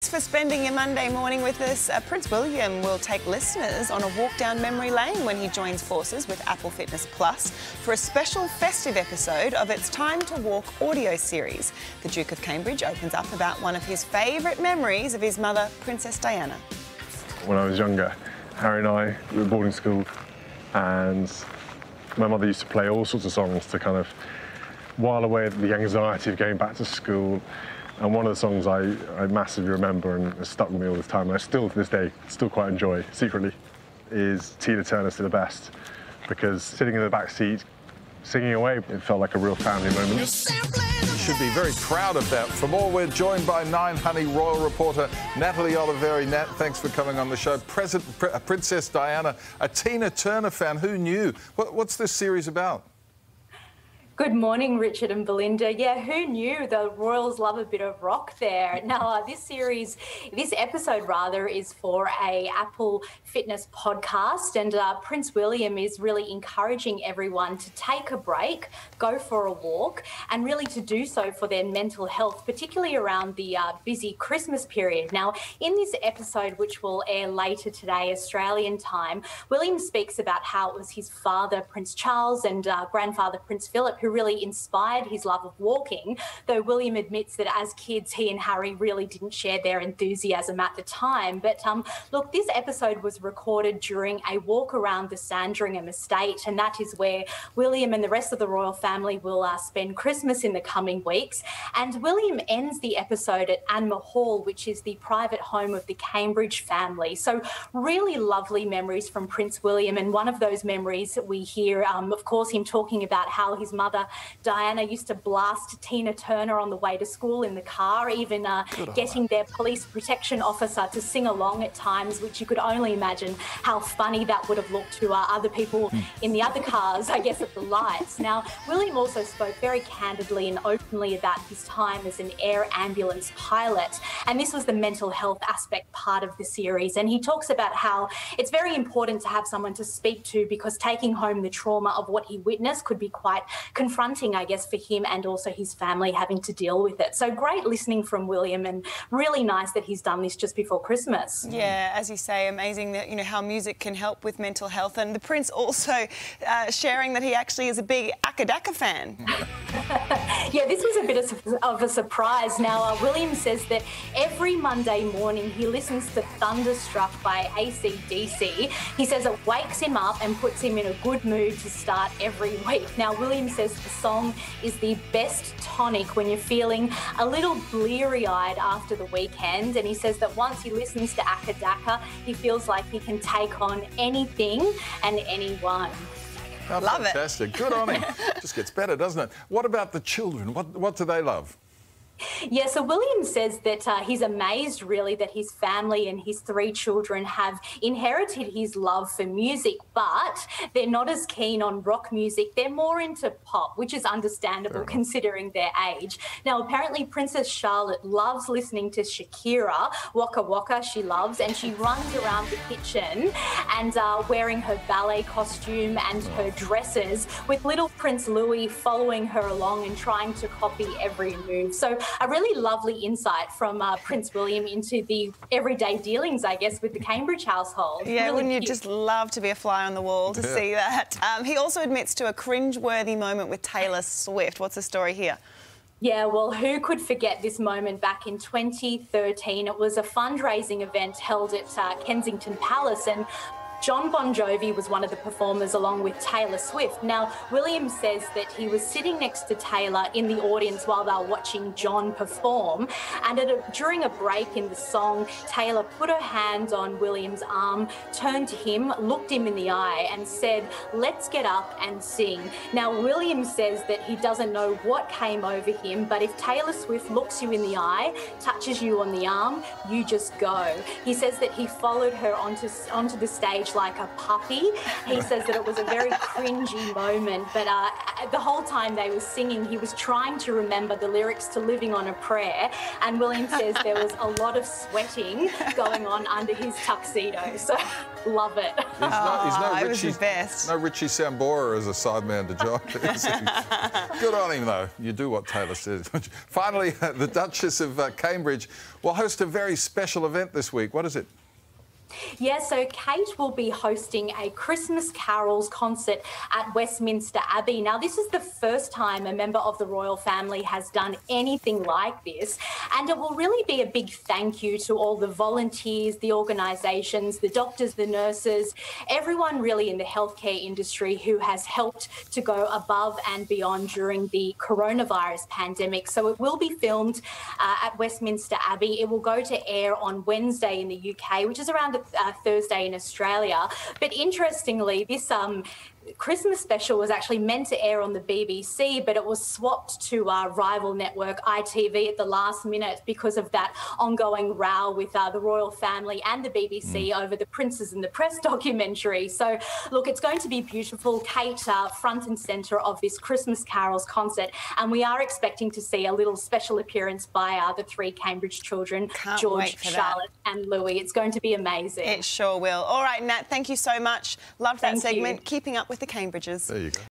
Thanks for spending your Monday morning with us. Prince William will take listeners on a walk down memory lane when he joins forces with Apple Fitness Plus for a special festive episode of its Time to Walk audio series. The Duke of Cambridge opens up about one of his favourite memories of his mother, Princess Diana. When I was younger, Harry and I were at boarding school, and my mother used to play all sorts of songs to kind of while away the anxiety of going back to school. And one of the songs I massively remember and has stuck with me all this time, and I still to this day still quite enjoy secretly, is Tina Turner's To The Best, because sitting in the back seat singing away, it felt like a real family moment. You should be very proud of that. For more, we're joined by 9 Honey royal reporter Natalie Oliveri. Nat, thanks for coming on the show. Princess Diana, a Tina Turner fan. Who knew? What's this series about? Good morning, Richard and Belinda. Yeah, who knew the royals love a bit of rock there? Now, this episode rather, is for a Apple Fitness podcast, and Prince William is really encouraging everyone to take a break, go for a walk, and really to do so for their mental health, particularly around the busy Christmas period. Now, in this episode, which will air later today, Australian time, William speaks about how it was his father, Prince Charles, and grandfather, Prince Philip, who really inspired his love of walking, though William admits that as kids, he and Harry really didn't share their enthusiasm at the time. But look, this episode was recorded during a walk around the Sandringham estate, and that is where William and the rest of the royal family will spend Christmas in the coming weeks. And William ends the episode at Anmer Hall, which is the private home of the Cambridge family. So really lovely memories from Prince William, and one of those memories that we hear, of course, him talking about how his mother Diana used to blast Tina Turner on the way to school in the car, even getting their police protection officer to sing along at times, which you could only imagine how funny that would have looked to other people in the other cars, I guess, at the lights. Now, William also spoke very candidly and openly about his time as an air ambulance pilot, and this was the mental health aspect part of the series. And he talks about how it's very important to have someone to speak to, because taking home the trauma of what he witnessed could be quite confronting, I guess, for him and also his family having to deal with it. So great listening from William, and really nice that he's done this just before Christmas. Yeah, as you say, amazing that, you know, how music can help with mental health. And the Prince also sharing that he actually is a big Akadaka fan. Yeah, this was a bit of a surprise. Now, William says that every Monday morning he listens to Thunderstruck by AC/DC. He says it wakes him up and puts him in a good mood to start every week. Now, William says the song is the best tonic when you're feeling a little bleary-eyed after the weekend, and he says that once he listens to Akadaka, he feels like he can take on anything and anyone. Oh, love it. Fantastic. Good on him. Just gets better, doesn't it? What about the children? What do they love? Yeah, so William says that he's amazed, really, that his family and his 3 children have inherited his love for music, but they're not as keen on rock music. They're more into pop, which is understandable considering their age. Now, apparently, Princess Charlotte loves listening to Shakira. Waka Waka she loves, and she runs around the kitchen and wearing her ballet costume and her dresses, with little Prince Louis following her along and trying to copy every move. So a really lovely insight from Prince William into the everyday dealings, I guess, with the Cambridge household. Yeah, really wouldn't you cute. just love to be a fly on the wall to see that? He also admits to a cringe-worthy moment with Taylor Swift. What's the story here? Yeah, well, who could forget this moment back in 2013? It was a fundraising event held at Kensington Palace, and Jon Bon Jovi was one of the performers along with Taylor Swift. Now, William says that he was sitting next to Taylor in the audience while they were watching John perform, and during a break in the song, Taylor put her hand on William's arm, turned to him, looked him in the eye and said, "Let's get up and sing." Now, William says that he doesn't know what came over him, but if Taylor Swift looks you in the eye, touches you on the arm, you just go. He says that he followed her onto the stage George like a puppy. He says that it was a very cringy moment, but the whole time they were singing, he was trying to remember the lyrics to Living on a Prayer, and William says there was a lot of sweating going on under his tuxedo, so love it. He's no it Richie, was the best. no Richie Sambora as a sideman to John. Good on him, though. You do what Taylor says. Finally, the Duchess of Cambridge will host a very special event this week. What is it? Yeah, so Kate will be hosting a Christmas carols concert at Westminster Abbey. Now, this is the first time a member of the royal family has done anything like this, and it will really be a big thank you to all the volunteers, the organisations, the doctors, the nurses, everyone really in the healthcare industry who has helped to go above and beyond during the coronavirus pandemic. So it will be filmed at Westminster Abbey. It will go to air on Wednesday in the UK, which is around Thursday in Australia. But interestingly, this Christmas special was actually meant to air on the BBC, but it was swapped to our rival network ITV at the last minute because of that ongoing row with the royal family and the BBC over the Princes and the Press documentary. So, look, it's going to be beautiful. Kate, front and centre of this Christmas carols concert, and we are expecting to see a little special appearance by the three Cambridge children, Can't George, wait for Charlotte and Louis. It's going to be amazing. It sure will. All right, Nat, thank you so much. Loved that Thank segment. you. Keeping up with the Cambridges. There you go.